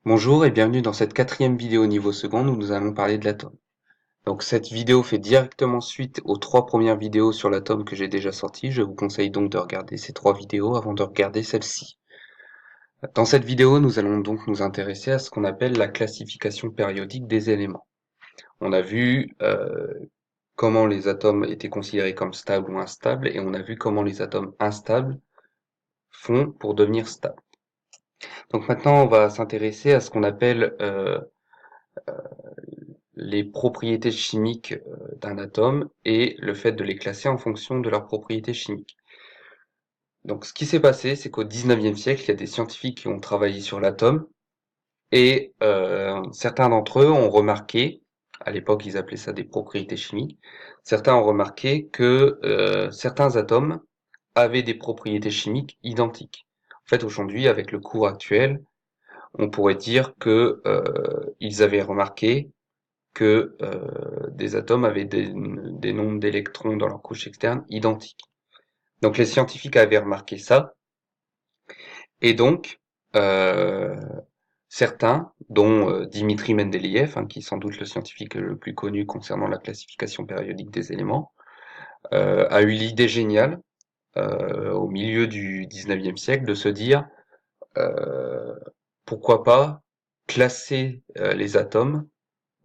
Bonjour et bienvenue dans cette quatrième vidéo niveau seconde où nous allons parler de l'atome. Donc cette vidéo fait directement suite aux trois premières vidéos sur l'atome que j'ai déjà sorties. Je vous conseille donc de regarder ces trois vidéos avant de regarder celle-ci. Dans cette vidéo, nous allons donc nous intéresser à ce qu'on appelle la classification périodique des éléments. On a vu comment les atomes étaient considérés comme stables ou instables et on a vu comment les atomes instables font pour devenir stables. Donc maintenant, on va s'intéresser à ce qu'on appelle les propriétés chimiques d'un atome et le fait de les classer en fonction de leurs propriétés chimiques. Donc ce qui s'est passé, c'est qu'au 19e siècle, il y a des scientifiques qui ont travaillé sur l'atome et certains d'entre eux ont remarqué, à l'époque ils appelaient ça des propriétés chimiques, certains ont remarqué que certains atomes avaient des propriétés chimiques identiques. En fait, aujourd'hui, avec le cours actuel, on pourrait dire que ils avaient remarqué que des atomes avaient des nombres d'électrons dans leur couche externe identiques. Donc les scientifiques avaient remarqué ça, et donc euh, certains, dont Dimitri Mendeleïev, qui est sans doute le scientifique le plus connu concernant la classification périodique des éléments, a eu l'idée géniale, au milieu du 19e siècle, de se dire euh, pourquoi pas classer les atomes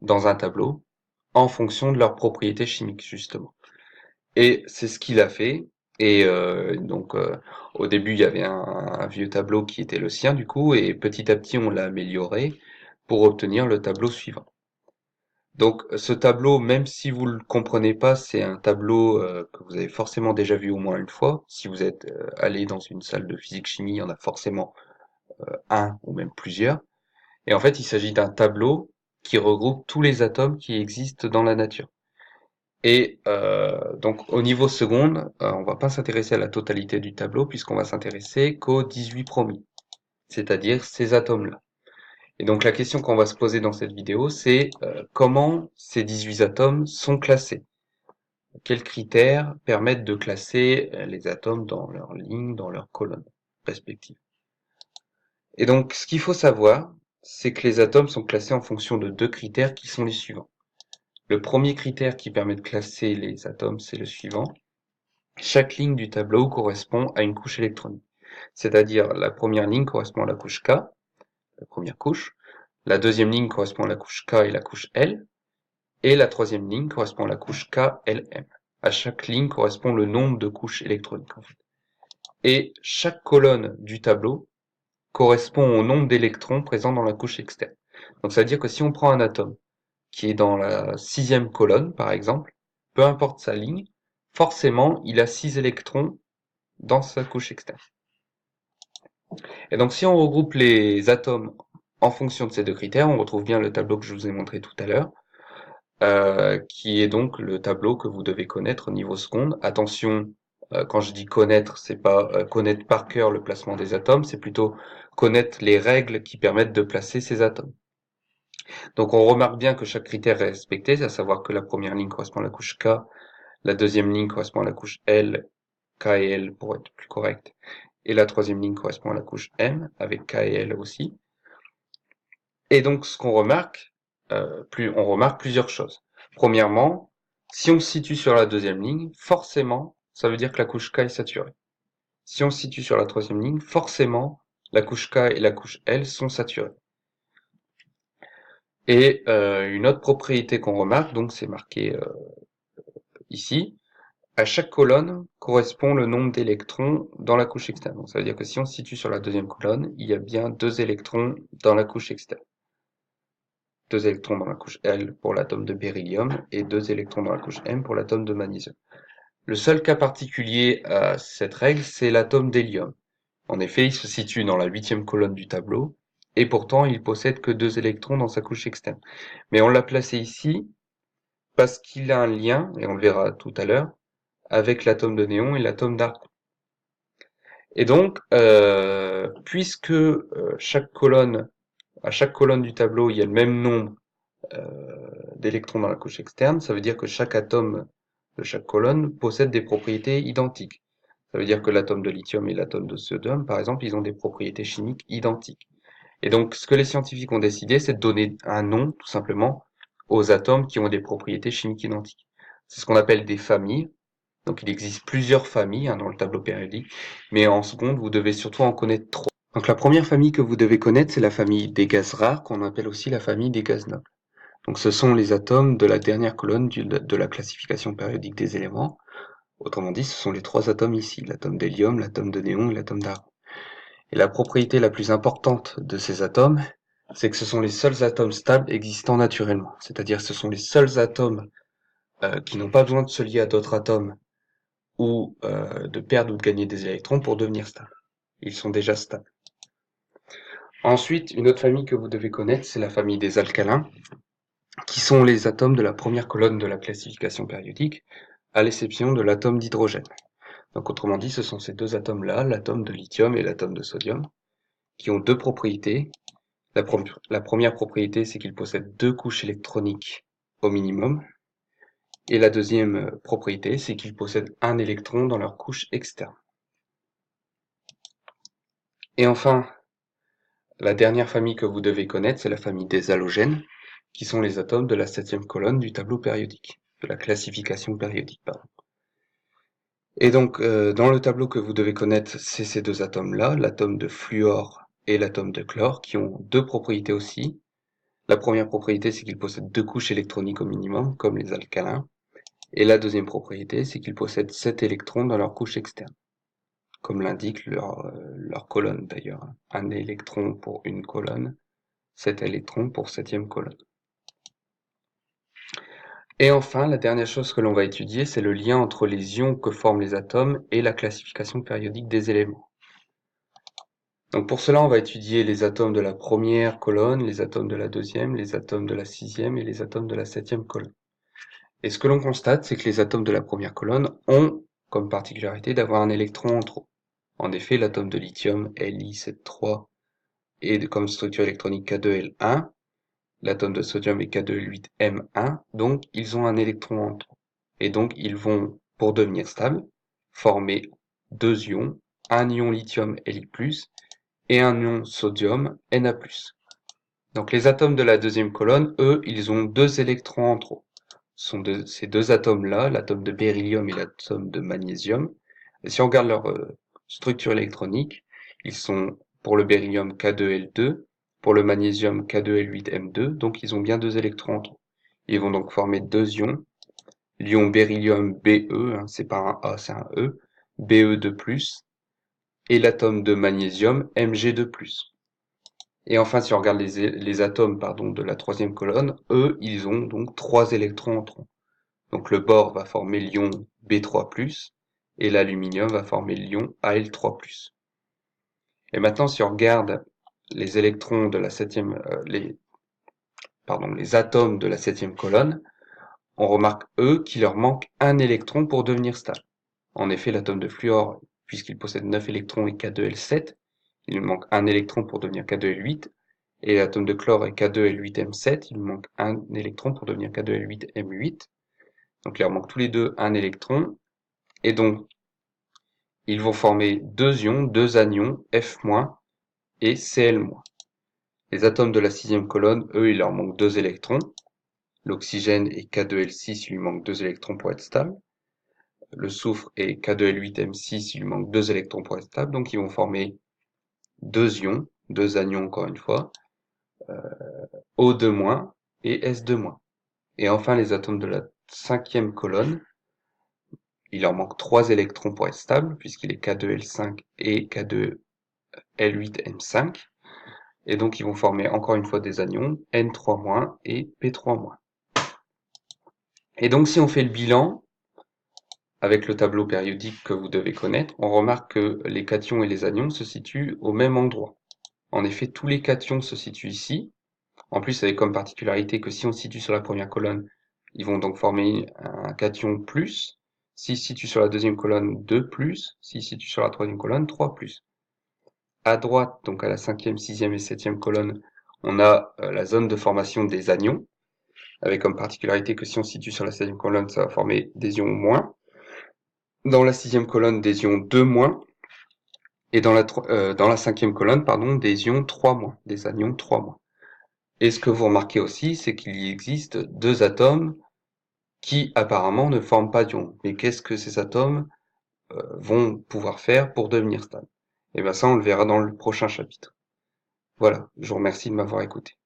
dans un tableau en fonction de leurs propriétés chimiques, justement. Et c'est ce qu'il a fait. Et au début, il y avait un vieux tableau qui était le sien, du coup, et petit à petit, on l'a amélioré pour obtenir le tableau suivant. Donc, ce tableau, même si vous le comprenez pas, c'est un tableau que vous avez forcément déjà vu au moins une fois. Si vous êtes allé dans une salle de physique-chimie, il y en a forcément un ou même plusieurs. Et en fait, il s'agit d'un tableau qui regroupe tous les atomes qui existent dans la nature. Et donc au niveau seconde, on va pas s'intéresser à la totalité du tableau puisqu'on va s'intéresser qu'aux 18 premiers, c'est-à-dire ces atomes-là. Et donc la question qu'on va se poser dans cette vidéo, c'est comment ces 18 atomes sont classés? Quels critères permettent de classer les atomes dans leurs lignes, dans leurs colonnes respectives? Et donc ce qu'il faut savoir, c'est que les atomes sont classés en fonction de deux critères qui sont les suivants. Le premier critère qui permet de classer les atomes, c'est le suivant. Chaque ligne du tableau correspond à une couche électronique. C'est-à-dire la première ligne correspond à la couche K, la première couche, la deuxième ligne correspond à la couche K et la couche L, et la troisième ligne correspond à la couche K, L, M. À chaque ligne correspond le nombre de couches électroniques en fait. Et chaque colonne du tableau correspond au nombre d'électrons présents dans la couche externe. Donc ça veut dire que si on prend un atome qui est dans la sixième colonne par exemple, peu importe sa ligne, forcément il a 6 électrons dans sa couche externe. Et donc si on regroupe les atomes en fonction de ces deux critères, on retrouve bien le tableau que je vous ai montré tout à l'heure, qui est donc le tableau que vous devez connaître au niveau seconde. Attention, quand je dis connaître, c'est pas connaître par cœur le placement des atomes, c'est plutôt connaître les règles qui permettent de placer ces atomes. Donc on remarque bien que chaque critère est respecté, à savoir que la première ligne correspond à la couche K, la deuxième ligne correspond à la couche L, K et L pour être plus correct, et la troisième ligne correspond à la couche M, avec K et L aussi. Et donc ce qu'on remarque, on remarque plusieurs choses. Premièrement, si on se situe sur la deuxième ligne, forcément, ça veut dire que la couche K est saturée. Si on se situe sur la troisième ligne, forcément, la couche K et la couche L sont saturées. Et une autre propriété qu'on remarque, donc c'est marqué ici, à chaque colonne correspond le nombre d'électrons dans la couche externe. Donc ça veut dire que si on se situe sur la deuxième colonne, il y a bien 2 électrons dans la couche externe. 2 électrons dans la couche L pour l'atome de beryllium et 2 électrons dans la couche M pour l'atome de magnésium. Le seul cas particulier à cette règle, c'est l'atome d'hélium. En effet, il se situe dans la 8e colonne du tableau, et pourtant il possède que 2 électrons dans sa couche externe. Mais on l'a placé ici parce qu'il a un lien, et on le verra tout à l'heure, avec l'atome de néon et l'atome d'argon. Et donc, puisque à chaque colonne du tableau, il y a le même nombre d'électrons dans la couche externe, ça veut dire que chaque atome de chaque colonne possède des propriétés identiques. Ça veut dire que l'atome de lithium et l'atome de sodium, par exemple, ils ont des propriétés chimiques identiques. Et donc, ce que les scientifiques ont décidé, c'est de donner un nom, tout simplement, aux atomes qui ont des propriétés chimiques identiques. C'est ce qu'on appelle des familles. Donc, il existe plusieurs familles dans le tableau périodique, mais en seconde, vous devez surtout en connaître trois. Donc, la première famille que vous devez connaître, c'est la famille des gaz rares, qu'on appelle aussi la famille des gaz nobles. Donc, ce sont les atomes de la dernière colonne de la classification périodique des éléments. Autrement dit, ce sont les trois atomes ici, l'atome d'hélium, l'atome de néon et l'atome d'argon. Et la propriété la plus importante de ces atomes, c'est que ce sont les seuls atomes stables existant naturellement. C'est-à-dire que ce sont les seuls atomes qui n'ont pas besoin de se lier à d'autres atomes ou de perdre ou de gagner des électrons pour devenir stables. Ils sont déjà stables. Ensuite, une autre famille que vous devez connaître, c'est la famille des alcalins, qui sont les atomes de la première colonne de la classification périodique, à l'exception de l'atome d'hydrogène. Donc autrement dit, ce sont ces deux atomes-là, l'atome de lithium et l'atome de sodium, qui ont deux propriétés. La première propriété, c'est qu'ils possèdent deux couches électroniques au minimum. Et la deuxième propriété, c'est qu'ils possèdent un électron dans leur couche externe. Et enfin, la dernière famille que vous devez connaître, c'est la famille des halogènes, qui sont les atomes de la septième colonne du tableau périodique, de la classification périodique, pardon. Et donc, dans le tableau que vous devez connaître, c'est ces deux atomes-là, l'atome de fluor et l'atome de chlore, qui ont deux propriétés aussi. La première propriété, c'est qu'ils possèdent deux couches électroniques au minimum, comme les alcalins. Et la deuxième propriété, c'est qu'ils possèdent 7 électrons dans leur couche externe, comme l'indique leur colonne d'ailleurs. Un électron pour une colonne, 7 électrons pour septième colonne. Et enfin, la dernière chose que l'on va étudier, c'est le lien entre les ions que forment les atomes et la classification périodique des éléments. Donc pour cela, on va étudier les atomes de la première colonne, les atomes de la deuxième, les atomes de la sixième et les atomes de la septième colonne. Et ce que l'on constate, c'est que les atomes de la première colonne ont comme particularité d'avoir un électron en trop. En effet, l'atome de lithium Li73 est comme structure électronique K2L1, l'atome de sodium est K2L8M1, donc ils ont un électron en trop. Et donc ils vont, pour devenir stables, former deux ions, un ion lithium Li+, et un ion sodium Na+. Donc les atomes de la deuxième colonne, eux, ils ont deux électrons en trop. Ce sont ces deux atomes-là, l'atome de beryllium et l'atome de magnésium. Et si on regarde leur structure électronique, ils sont pour le beryllium K2L2, pour le magnésium K2L8M2, donc ils ont bien deux électrons en trop. Ils vont donc former deux ions, l'ion beryllium Be, c'est pas un A, c'est un E, Be2+, et l'atome de magnésium Mg2+. Et enfin, si on regarde les atomes de la troisième colonne, eux, ils ont donc trois électrons en trop. Donc le bore va former l'ion B3+, et l'aluminium va former l'ion Al3+. Et maintenant, si on regarde les électrons de la les atomes de la septième colonne, on remarque, eux, qu'il leur manque un électron pour devenir stable. En effet, l'atome de fluor, puisqu'il possède 9 électrons et K2L7, il lui manque un électron pour devenir K2L8, et l'atome de chlore est K2L8M7, il lui manque un électron pour devenir K2L8M8. Donc il leur manque tous les deux un électron, et donc ils vont former deux ions, deux anions, F- et Cl-. Les atomes de la sixième colonne, eux, il leur manque deux électrons. L'oxygène est K2L6, il lui manque deux électrons pour être stable. Le soufre est K2L8M6, il lui manque deux électrons pour être stable, donc ils vont former deux ions, deux anions encore une fois, O2- et S2-. Et enfin, les atomes de la cinquième colonne, il leur manque trois électrons pour être stable, puisqu'il est K2L5 et K2L8M5. Et donc, ils vont former encore une fois des anions, N3- et P3-. Et donc, si on fait le bilan, avec le tableau périodique que vous devez connaître, on remarque que les cations et les anions se situent au même endroit. En effet, tous les cations se situent ici. En plus, avec comme particularité que si on se situe sur la première colonne, ils vont donc former un cation plus. S'ils se situent sur la deuxième colonne, 2 plus. S'ils se situent sur la troisième colonne, 3 plus. À droite, donc à la cinquième, sixième et septième colonne, on a la zone de formation des anions, avec comme particularité que si on se situe sur la septième colonne, ça va former des ions moins. Dans la sixième colonne, des ions 2-. Et dans la cinquième colonne, pardon, des ions 3-, des anions 3-. Et ce que vous remarquez aussi, c'est qu'il y existe deux atomes qui apparemment ne forment pas d'ions. Mais qu'est-ce que ces atomes vont pouvoir faire pour devenir stables? Et bien ça, on le verra dans le prochain chapitre. Voilà, je vous remercie de m'avoir écouté.